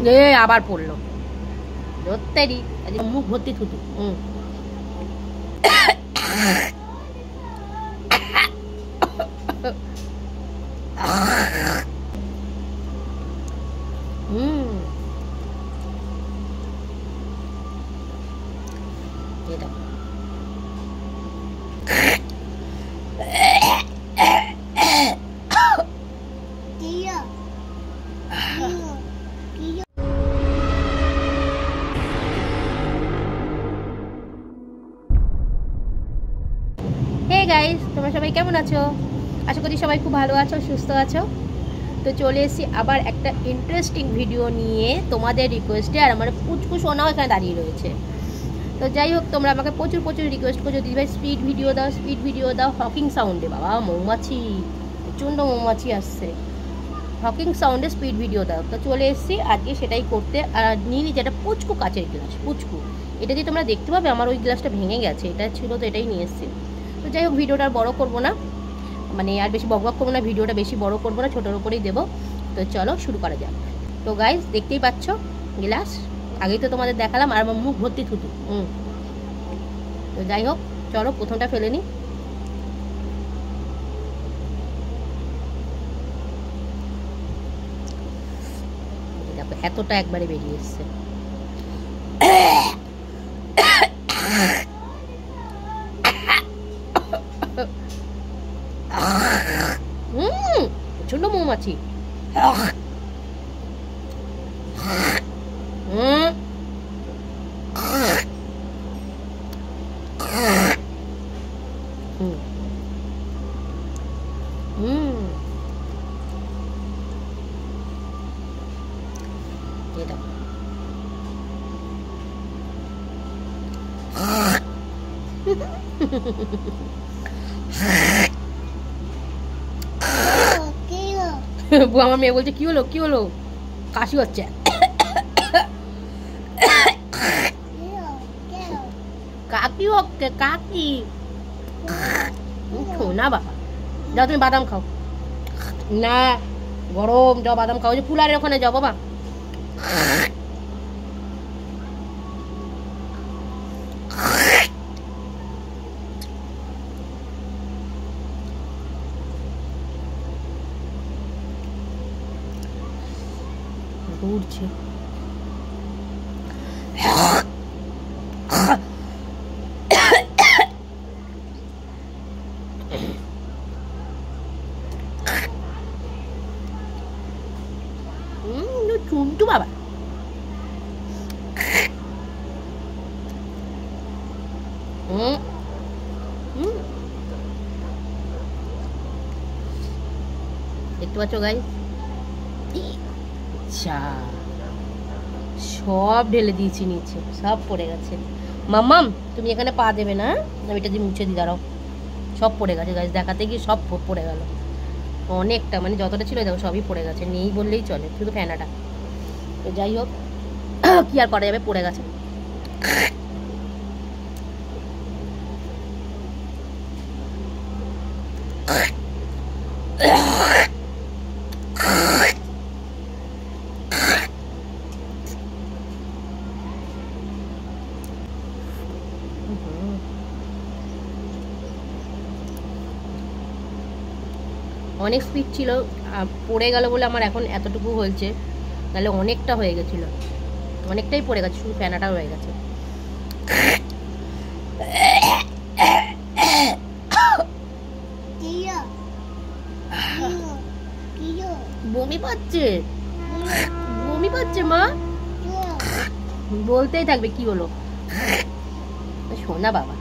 এ আবার পড়লো ধরতেরি মুখ ভর্তি থুতু। এটা গাইস, তোমরা সবাই কেমন আছো? আশা করি সবাই খুব ভালো আছো, সুস্থ আছো। তো চলে এসেছি আবার একটা ইন্টারেস্টিং ভিডিও নিয়ে তোমাদের রিকোয়েস্টে। আর আমার পুচকু সোনাও এখানে দাঁড়িয়ে রয়েছে। তো যাই হোক, তোমরা আমাকে প্রচুর প্রচুর রিকোয়েস্ট করছো, দিদিভাই স্পিড ভিডিও দাও, স্পিড ভিডিও দাও হকিং সাউন্ডে। বাবা মৌমাছি, প্রচণ্ড মৌমাছি আসছে, হকিং সাউন্ডে স্পিড ভিডিও দাও। তো চলে এসেছি আজকে সেটাই করতে। আর নিয়ে নিয়েছি একটা পুচকু কাচের গ্লাস, পুচকু। এটা দিয়ে তোমরা দেখতে পাবে আমার ওই গ্লাসটা ভেঙে গেছে, এটা ছিল তো এটাই নিয়ে এসেছি। তো যাই হোক, ভিডিওটা আর বড়ো করবো না, মানে আর বেশি বকবক করবো না, ভিডিওটা বেশি বড় করবো না, ছোটোর উপরেই দেবো। তো চলো শুরু করা যাক। তো গাইস দেখতেই পাচ্ছ গ্লাস, আগেই তো তোমাদের দেখালাম, আর আমার মুখ ভর্তি থুতু। তো যাই হোক, চলো প্রথমটা ফেলে নিই। দেখো এতটা একবারে বেরিয়ে এসছে। প্রচন্ড মৌমাছি। এটা আমার মেয়ে বলছে কি হলো কি হলো, কাশি হচ্ছে। কাকি ওকে কাকি না বাবা, যাও তুমি বাদাম খাও। না গরম, যাও বাদাম খাও, যে কুলারের ওখানে যাও বাবা। উঠছে চুন্টু বাবা। দেখতে পাচ্ছ গাইস, আচ্ছা সব ঢেলে দিয়েছি নিচে, সব পড়ে গেছে। মাম্মাম তুমি এখানে পা দেবে না, আমি এটা দিয়ে মুছে দিই, দাঁড়াও। সব পড়ে গেছে গাইস, দেখাতে গিয়ে সব পড়ে গেল অনেকটা, মানে যতটা ছিল দেখো সবই পড়ে গেছে, নেই বললেই চলে, শুধু ফ্যানাটা। তো যাই হোক, কি আর করা যাবে, পড়ে গেছে। অনেক স্পিড ছিল, পড়ে গেল বলে আমার এখন এতটুকু হয়েছে, তাহলে অনেকটা হয়ে গেছিলো, অনেকটাই পড়ে গেছে, শুধু ফ্যানাটা হয়ে গেছে। বমি পাচ্ছে, বমি পাচ্ছে মা, বলতেই থাকবে কি হলো। শোনা বাবা,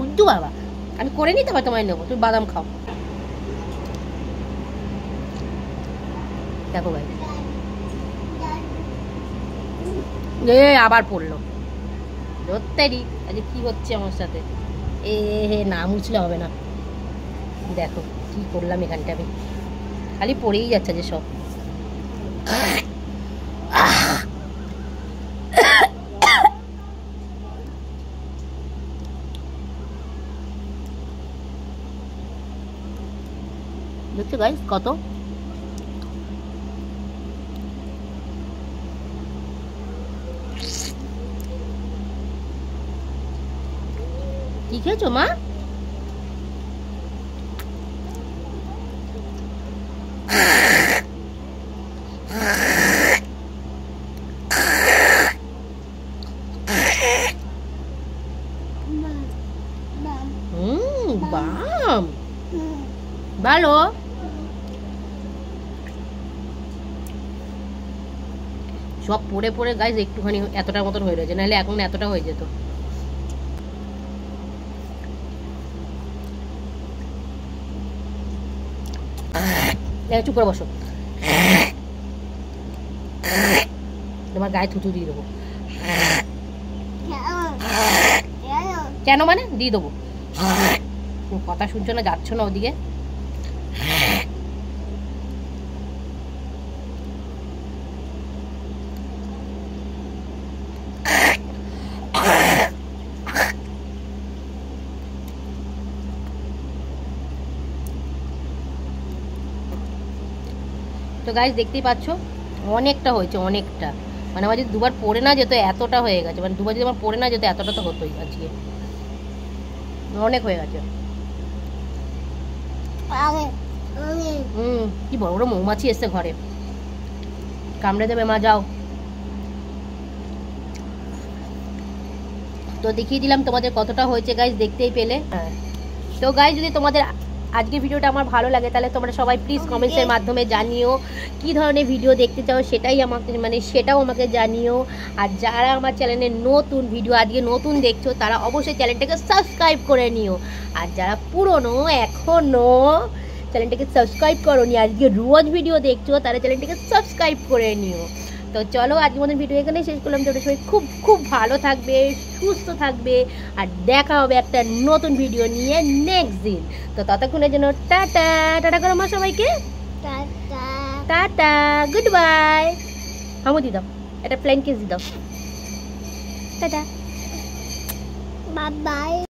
উল্টু বাবা, আমি করে নিতে পারি, তোমায় নেবো, তুমি বাদাম খাও। দেখো ভাই, এ আবার পড়লো ধরতেরি, আজ কি হচ্ছে আমার সাথে। হে না মুছলে হবে না, দেখো কি করলাম এখানটা, আমি খালি পড়েই যাচ্ছে যে সব। দেখছো গাইস কত, কি খেয়েছো মা? বাম ভালো। সব পড়ে পড়ে গাইজ একটুখানি এতটার মতন হয়ে রয়েছে, নাহলে এখন এতটা হয়ে যেত। চুপ করে বসো, তোমার গায়ে থুতু দিয়ে দেবো। কেন মানে দিয়ে দেবো? কথা শুনছো না, যাচ্ছ না ওদিকে? তো গাইজ দেখতেই পাচ্ছ অনেকটা হয়েছে, অনেকটা। মানে আমার যদি দুবার পড়ে না যেত এতটা হয়ে গেছে, মানে দুবার যদি আমার পড়ে না যেত এতটা তো হতোই আজকে, অনেক হয়ে গেছে। কি বড় বড় মৌমাছি এসছে ঘরে, কামড়ে দেবে মা, যাও। তো দেখিয়ে দিলাম তোমাদের কতটা হয়েছে গাইজ, দেখতেই পেলে। হ্যাঁ, তো গাইজ যদি তোমাদের আজকে ভিডিওটা আমার ভালো লাগে তাহলে তোমরা সবাই প্লিজ কমেন্টসের মাধ্যমে জানিও কি ধরনের ভিডিও দেখতে চাও, সেটাই আমাকে সেটাও আমাকে জানিও। আর যারা আমার চ্যানেলে নতুন ভিডিও আজকে নতুন দেখছো তারা অবশ্যই চ্যানেলটাকে সাবস্ক্রাইব করে নিও। আর যারা পুরনো এখনও চ্যানেলটাকে সাবস্ক্রাইব করোনি, আজকে রোজ ভিডিও দেখছো, তারা চ্যানেলটাকে সাবস্ক্রাইব করে নিও। তো চলো আজকের মতো ভিডিও এখানে শেষ করলাম। তোমরা সবাই খুব খুব ভালো থাকবে, সুস্থ থাকবে, আর দেখা হবে একটা নতুন ভিডিও নিয়ে নেক্সট দিন। তো ততক্ষণের জন্য টাটা। টাটা করো মা সবাইকে, টাটা, গুড বাই। হামু দি দাও, একটা প্লেন কিস দি দাও, টাটা, বাই বাই।